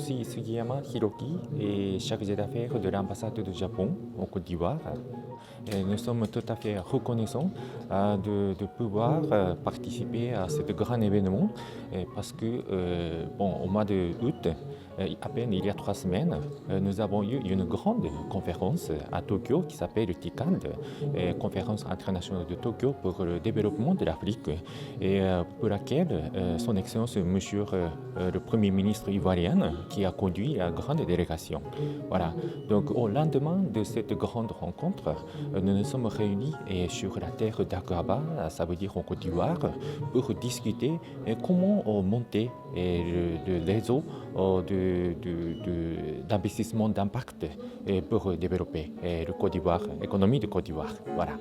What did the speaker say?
suis Sugiyama Hiroki et chargé d'affaires de l'ambassade du Japon en Côte d'Ivoire. Et nous sommes tout à fait reconnaissants de pouvoir participer à ce grand événement parce que au mois d'août, à peine il y a 3 semaines, nous avons eu une grande conférence à Tokyo qui s'appelle TICAD, Conférence internationale de Tokyo pour le développement de l'Afrique, et pour laquelle son Excellence Monsieur le Premier ministre ivoirien qui a conduit la grande délégation. Voilà. Donc au lendemain de cette grande rencontre, nous nous sommes réunis sur la terre d'Agraba, ça veut dire en Côte d'Ivoire, pour discuter comment monter le réseau d'investissement d'impact pour développer le Côte d'Ivoire, l'économie de Côte d'Ivoire. Voilà.